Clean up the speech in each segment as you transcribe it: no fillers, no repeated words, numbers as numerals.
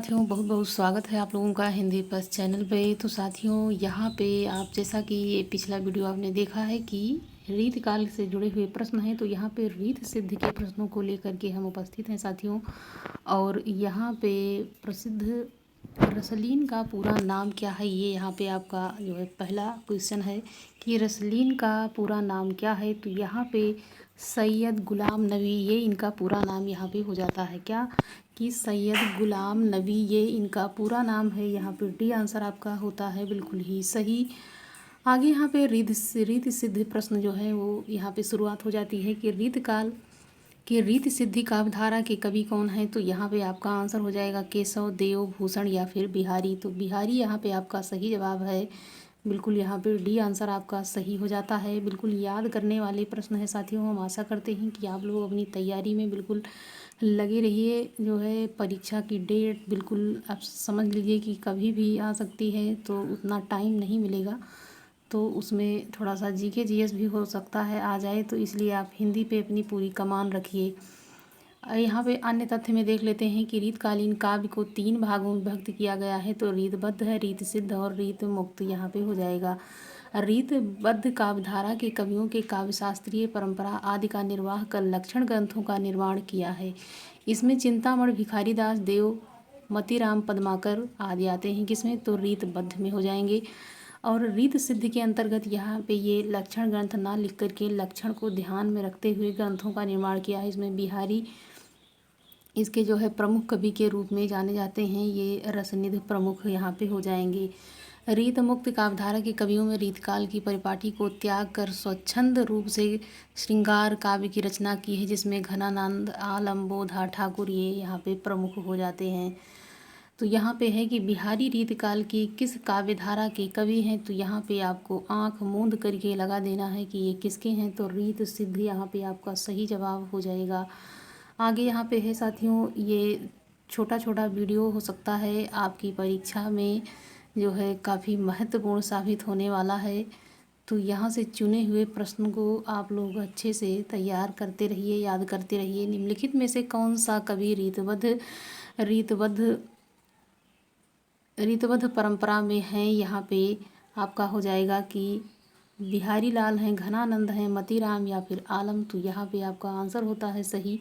साथियों, बहुत बहुत स्वागत है आप लोगों का हिंदी प्लस चैनल पे। तो साथियों, यहाँ पे आप जैसा कि ये पिछला वीडियो आपने देखा है कि रीत काल से जुड़े हुए प्रश्न हैं, तो यहाँ पे रीत सिद्ध के प्रश्नों को लेकर के हम उपस्थित हैं साथियों। और यहाँ पे प्रसिद्ध रसलीन का पूरा नाम क्या है, ये यहाँ पे आपका जो है पहला क्वेश्चन है कि रसलीन का पूरा नाम क्या है। तो यहाँ पे सैयद गुलाम नबी, ये इनका पूरा नाम यहाँ पे हो जाता है क्या कि सैयद गुलाम नबी, ये इनका पूरा नाम है। यहाँ पे डी आंसर आपका होता है बिल्कुल ही सही। आगे यहाँ पे रीत सिद्ध प्रश्न जो है वो यहाँ पे शुरुआत हो जाती है कि रीत काल कि रीत सिद्धि काव्यधारा के कवि कौन है। तो यहाँ पे आपका आंसर हो जाएगा केशव, देव, भूषण या फिर बिहारी। तो बिहारी यहाँ पे आपका सही जवाब है बिल्कुल। यहाँ पे डी आंसर आपका सही हो जाता है। बिल्कुल याद करने वाले प्रश्न है साथियों। हम आशा करते हैं कि आप लोग अपनी तैयारी में बिल्कुल लगे रहिए। जो है परीक्षा की डेट बिल्कुल आप समझ लीजिए कि कभी भी आ सकती है, तो उतना टाइम नहीं मिलेगा, तो उसमें थोड़ा सा जीके जीएस भी हो सकता है आ जाए, तो इसलिए आप हिंदी पे अपनी पूरी कमान रखिए। यहाँ पे अन्य तथ्य में देख लेते हैं कि रीतकालीन काव्य को 3 भागों में विभक्त किया गया है। तो रीतबद्ध है, रीत सिद्ध और रीत मुक्त यहाँ पे हो जाएगा। रीतबद्ध काव्यधारा के कवियों के काव्य शास्त्रीय परंपरा आदि का निर्वाह कर लक्षण ग्रंथों का निर्माण किया है। इसमें चिंतामण, भिखारीदास, देव, मतीराम, पद्माकर आदि आते हैं। किसमें? तो रीतबद्ध में हो जाएंगे। और रीत सिद्ध के अंतर्गत यहाँ पे ये लक्षण ग्रंथ ना लिख करके लक्षण को ध्यान में रखते हुए ग्रंथों का निर्माण किया है। इसमें बिहारी इसके जो है प्रमुख कवि के रूप में जाने जाते हैं। ये रसनिधि प्रमुख यहाँ पे हो जाएंगे। रीत मुक्त काव्यधारा के कवियों में रीतकाल की परिपाटी को त्याग कर स्वच्छंद रूप से श्रृंगार काव्य की रचना की है, जिसमें घनानंद, आलम, बोधा, ठाकुर ये यहाँ पे प्रमुख हो जाते हैं। तो यहाँ पे है कि बिहारी रीतकाल की किस काव्यधारा के कवि हैं। तो यहाँ पे आपको आंख मूंद करके लगा देना है कि ये किसके हैं। तो रीत सिद्ध यहाँ पे आपका सही जवाब हो जाएगा। आगे यहाँ पे है साथियों, ये छोटा छोटा वीडियो हो सकता है आपकी परीक्षा में जो है काफ़ी महत्वपूर्ण साबित होने वाला है। तो यहाँ से चुने हुए प्रश्न को आप लोग अच्छे से तैयार करते रहिए, याद करते रहिए। निम्नलिखित में से कौन सा कवि रीतबद्ध रीतबद्ध परंपरा में है। यहाँ पे आपका हो जाएगा कि बिहारी लाल हैं, घनानंद हैं, मतीराम या फिर आलम। तो यहाँ पे आपका आंसर होता है सही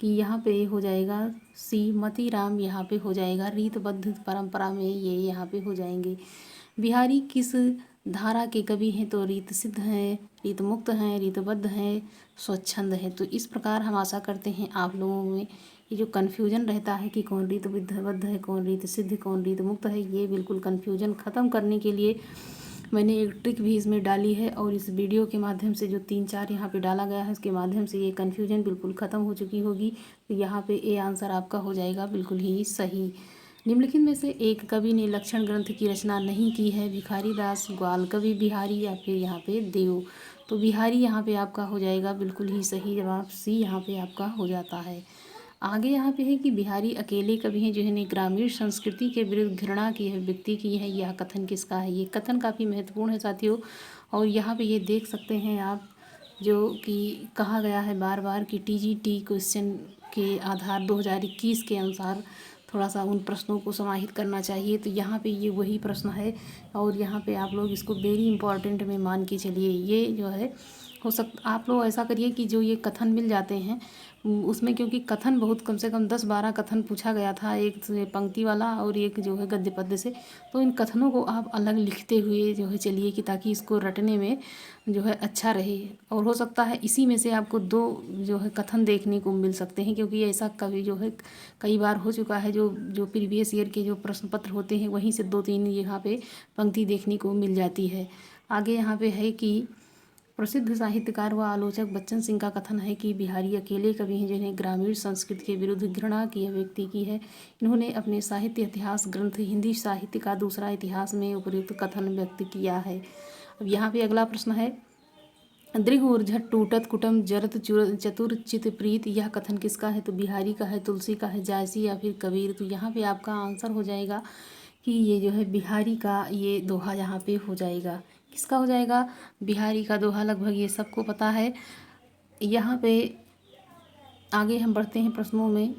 कि यहाँ पे हो जाएगा सी, मतीराम यहाँ पे हो जाएगा। रीतबद्ध परंपरा में ये यहाँ पे हो जाएंगे। बिहारी किस धारा के कवि हैं। तो रीत सिद्ध हैं, रीत मुक्त हैं, रीतबद्ध हैं, स्वच्छंद है। तो इस प्रकार हम आशा करते हैं आप लोगों में ये जो कन्फ्यूजन रहता है कि कौन रीतबद्ध है, कौन रीत सिद्ध, कौन रीत मुक्त है, ये बिल्कुल कन्फ्यूजन ख़त्म करने के लिए मैंने एक ट्रिक भी इसमें डाली है। और इस वीडियो के माध्यम से जो 3-4 यहाँ पे डाला गया है, उसके माध्यम से ये कन्फ्यूजन बिल्कुल ख़त्म हो चुकी होगी। तो यहाँ पे ए आंसर आपका हो जाएगा बिल्कुल ही सही। निम्नलिखित में से एक कवि ने लक्षण ग्रंथ की रचना नहीं की है। भिखारी दास, ग्वाल कवि, बिहारी या फिर यहाँ पे देव। तो बिहारी यहाँ पे आपका हो जाएगा बिल्कुल ही सही जवाब, सी यहाँ पे आपका हो जाता है। आगे यहाँ पे है कि बिहारी अकेले कवि हैं जिन्होंने ग्रामीण संस्कृति के विरुद्ध घृणा की है, व्यक्ति की है। यह कथन किसका है? ये कथन काफ़ी महत्वपूर्ण है साथियों। और यहाँ पे ये देख सकते हैं आप, जो कि कहा गया है बार बार कि टीजीटी क्वेश्चन के आधार 2021 के अनुसार थोड़ा सा उन प्रश्नों को समाहित करना चाहिए। तो यहाँ पे ये वही प्रश्न है, और यहाँ पे आप लोग इसको वेरी इंपॉर्टेंट में मान के चलिए। ये जो है हो सकता आप लोग ऐसा करिए कि जो ये कथन मिल जाते हैं उसमें, क्योंकि कथन बहुत कम से कम 10-12 कथन पूछा गया था, एक पंक्ति वाला और एक जो है गद्य पद्य से। तो इन कथनों को आप अलग लिखते हुए जो है चलिए कि ताकि इसको रटने में जो है अच्छा रहे। और हो सकता है इसी में से आपको 2 जो है कथन देखने को मिल सकते हैं, क्योंकि ऐसा कभी जो है कई बार हो चुका है। जो प्रीवियस ईयर के जो प्रश्न पत्र होते हैं वहीं से 2-3 यहाँ पे पंक्ति देखने को मिल जाती है। आगे यहाँ पे है कि प्रसिद्ध साहित्यकार व आलोचक बच्चन सिंह का कथन है कि बिहारी अकेले कवि हैं जिन्हें ग्रामीण संस्कृति के विरुद्ध घृणा की व्यक्ति की है। इन्होंने अपने साहित्य इतिहास ग्रंथ हिंदी साहित्य का दूसरा इतिहास में उपयुक्त कथन व्यक्त किया है। अब यहाँ पे अगला प्रश्न है, दृघ ऊर्झट टूटत कुटुम जरत चतुर चित प्रीत, यह कथन किसका है? तो बिहारी का है, तुलसी का है, जायसी या फिर कबीर। तो यहाँ पे आपका आंसर हो जाएगा कि ये जो है बिहारी का ये दोहा यहाँ पे हो जाएगा। किसका हो जाएगा? बिहारी का दोहा। लगभग ये सबको पता है। यहाँ पे आगे हम बढ़ते हैं प्रश्नों में।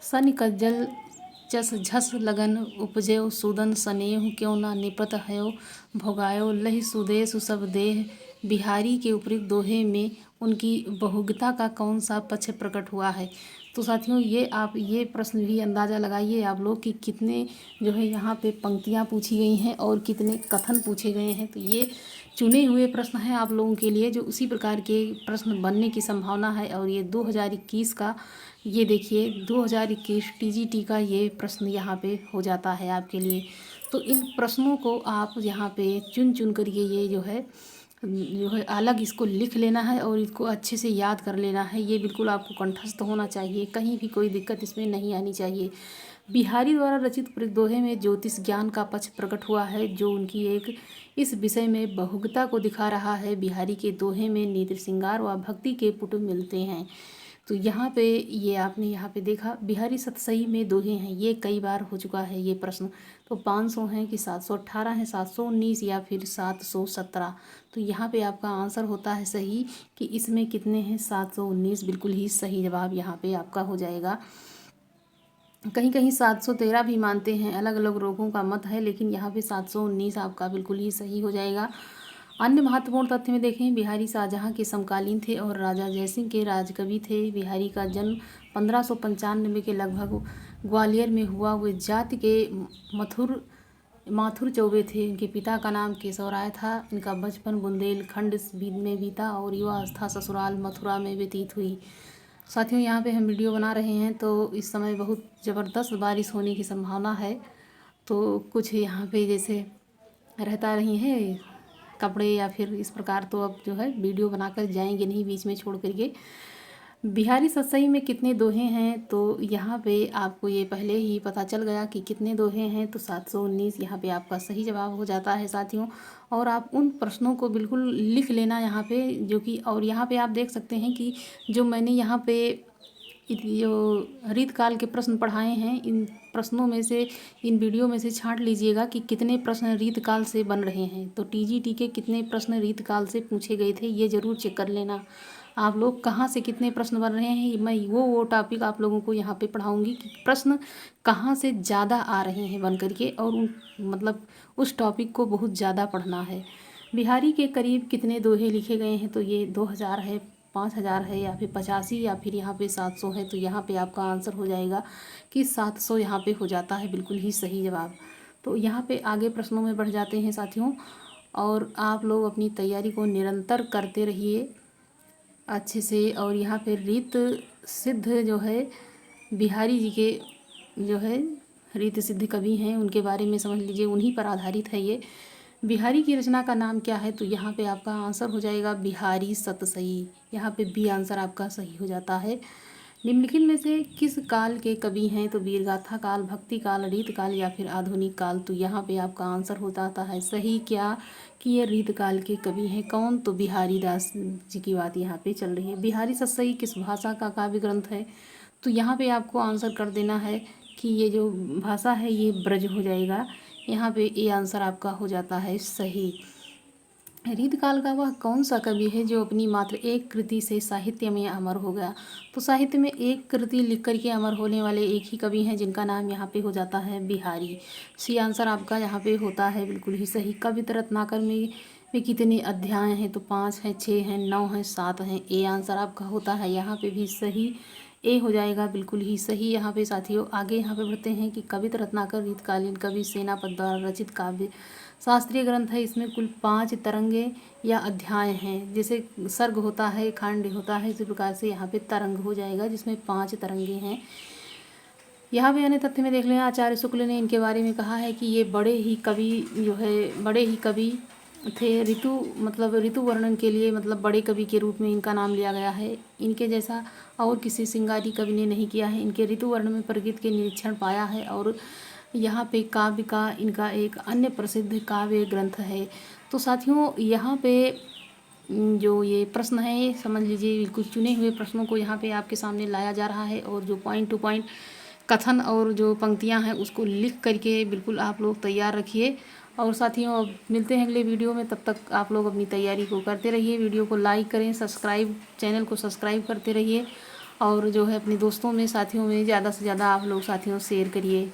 सन कज्जल जस झस लगन उपजयो सूदन स्नेहु क्यों ना निपत हयो भोगायो लहि सुदेशु सब देह। बिहारी के उपयुक्त दोहे में उनकी बहुगता का कौन सा पक्ष प्रकट हुआ है। तो साथियों आप ये प्रश्न भी अंदाज़ा लगाइए आप लोग कि कितने जो है यहाँ पे पंक्तियाँ पूछी गई हैं और कितने कथन पूछे गए हैं। तो ये चुने हुए प्रश्न हैं आप लोगों के लिए जो उसी प्रकार के प्रश्न बनने की संभावना है। और ये 2021 का ये देखिए 2021 टीजीटी का ये प्रश्न यहाँ पे हो जाता है आपके लिए। तो इन प्रश्नों को आप यहाँ पे चुन चुन करके ये जो है अलग इसको लिख लेना है और इसको अच्छे से याद कर लेना है। ये बिल्कुल आपको कंठस्थ होना चाहिए, कहीं भी कोई दिक्कत इसमें नहीं आनी चाहिए। बिहारी द्वारा रचित दोहे में ज्योतिष ज्ञान का पक्ष प्रकट हुआ है जो उनकी एक इस विषय में बहुगता को दिखा रहा है। बिहारी के दोहे में नीति श्रृंगार व भक्ति के पुट मिलते हैं। तो यहाँ पे ये आपने यहाँ पे देखा बिहारी सतसई में दोहे हैं, ये कई बार हो चुका है ये प्रश्न। तो 500 हैं कि 718 है, 719 या फिर 717। तो यहाँ पे आपका आंसर होता है सही कि इसमें कितने हैं 719 बिल्कुल ही सही जवाब यहाँ पे आपका हो जाएगा। कहीं कहीं 713 भी मानते हैं, अलग अलग लोगों का मत है, लेकिन यहाँ पे 719 आपका बिल्कुल ही सही हो जाएगा। अन्य महत्वपूर्ण तथ्य में देखें बिहारी शाहजहाँ के समकालीन थे और राजा जयसिंह के राजकवि थे। बिहारी का जन्म 1595 के लगभग ग्वालियर में हुआ। वे जाति के माथुर चौबे थे। इनके पिता का नाम केशव राय था। इनका बचपन बुंदेलखंड में बीता और युवावस्था ससुराल मथुरा में व्यतीत हुई। साथियों यहाँ पे हम वीडियो बना रहे हैं तो इस समय बहुत ज़बरदस्त बारिश होने की संभावना है। तो कुछ यहाँ पे जैसे रहता नहीं है कपड़े या फिर इस प्रकार, तो अब जो है वीडियो बनाकर जाएंगे नहीं बीच में छोड़ करके। बिहारी सतसई में कितने दोहे हैं तो यहाँ पे आपको ये पहले ही पता चल गया कि कितने दोहे हैं। तो 719 यहाँ पे आपका सही जवाब हो जाता है साथियों। और आप उन प्रश्नों को बिल्कुल लिख लेना यहाँ पे जो कि, और यहाँ पे आप देख सकते हैं कि जो मैंने यहाँ पे जो रीतकाल के प्रश्न पढ़ाए हैं इन प्रश्नों में से, इन वीडियो में से छांट लीजिएगा कि कितने प्रश्न रीतकाल से बन रहे हैं। तो टीजीटी के कितने प्रश्न रीतकाल से पूछे गए थे ये ज़रूर चेक कर लेना आप लोग। कहाँ से कितने प्रश्न बन रहे हैं मैं वो टॉपिक आप लोगों को यहाँ पे पढ़ाऊँगी कि प्रश्न कहाँ से ज़्यादा आ रहे हैं बन करके, और मतलब उस टॉपिक को बहुत ज़्यादा पढ़ना है। बिहारी के करीब कितने दोहे लिखे गए हैं तो ये 2000 है, 5000 है या फिर 85 या फिर यहाँ पे 700 है। तो यहाँ पे आपका आंसर हो जाएगा कि 700 यहाँ पे हो जाता है बिल्कुल ही सही जवाब। तो यहाँ पे आगे प्रश्नों में बढ़ जाते हैं साथियों, और आप लोग अपनी तैयारी को निरंतर करते रहिए अच्छे से। और यहाँ पे रीत सिद्ध जो है बिहारी जी के जो है रीत सिद्ध कवि हैं उनके बारे में समझ लीजिए, उन्हीं पर आधारित है ये। बिहारी की रचना का नाम क्या है तो यहाँ पे आपका आंसर हो जाएगा बिहारी सतसई। यहाँ पे बी आंसर आपका सही हो जाता है। निम्नलिखित में से किस काल के कवि हैं तो वीरगाथा काल, भक्ति काल, रीत काल या फिर आधुनिक काल। तो यहाँ पे आपका आंसर हो जाता है सही क्या कि ये रीत काल के कवि हैं। कौन तो बिहारी दास जी की बात यहाँ पे चल रही है। बिहारी सतसई किस भाषा का काव्य ग्रंथ है तो यहाँ पे आपको आंसर कर देना है कि ये जो भाषा है ये ब्रज हो जाएगा। यहाँ पे ये आंसर आपका हो जाता है सही। रीतकाल का वह कौन सा कवि है जो अपनी मात्र एक कृति से साहित्य में अमर हो गया। तो साहित्य में एक कृति लिख करके अमर होने वाले एक ही कवि हैं जिनका नाम यहाँ पे हो जाता है बिहारी। सी आंसर आपका यहाँ पे होता है बिल्कुल ही सही। कविता रत्नाकर में कितने अध्याय हैं तो 5 हैं, 6 हैं, 9 हैं, 7 हैं। ए आंसर आपका होता है यहाँ पे भी सही, ए हो जाएगा बिल्कुल ही सही। यहाँ पे साथियों आगे यहाँ पे बढ़ते हैं कि कविता रत्नाकर रीतकालीन कवि सेनापति द्वारा रचित काव्य शास्त्रीय ग्रंथ है। इसमें कुल 5 तरंगे या अध्याय हैं। जैसे सर्ग होता है, खंड होता है, इसी प्रकार से यहाँ पे तरंग हो जाएगा जिसमें 5 तरंगे हैं। यहाँ पे अन्य तथ्य में देख लें आचार्य शुक्ल ने इनके बारे में कहा है कि ये बड़े ही कवि थे। ऋतु वर्णन के लिए मतलब बड़े कवि के रूप में इनका नाम लिया गया है। इनके जैसा और किसी श्रृंगारी कवि ने नहीं किया है। इनके ऋतु वर्ण में प्रकृति के निरीक्षण पाया है। और यहाँ पे काव्य का इनका एक अन्य प्रसिद्ध काव्य ग्रंथ है। तो साथियों यहाँ पे जो ये प्रश्न है समझ लीजिए कुछ चुने हुए प्रश्नों को यहाँ पे आपके सामने लाया जा रहा है और जो पॉइंट टू पॉइंट कथन और जो पंक्तियाँ हैं उसको लिख करके बिल्कुल आप लोग तैयार रखिए। और साथियों अब मिलते हैं अगले वीडियो में, तब तक आप लोग अपनी तैयारी को करते रहिए। वीडियो को लाइक करें, चैनल को सब्सक्राइब करते रहिए और जो है अपने दोस्तों में, साथियों में ज़्यादा से ज़्यादा आप लोग साथियों शेयर करिए।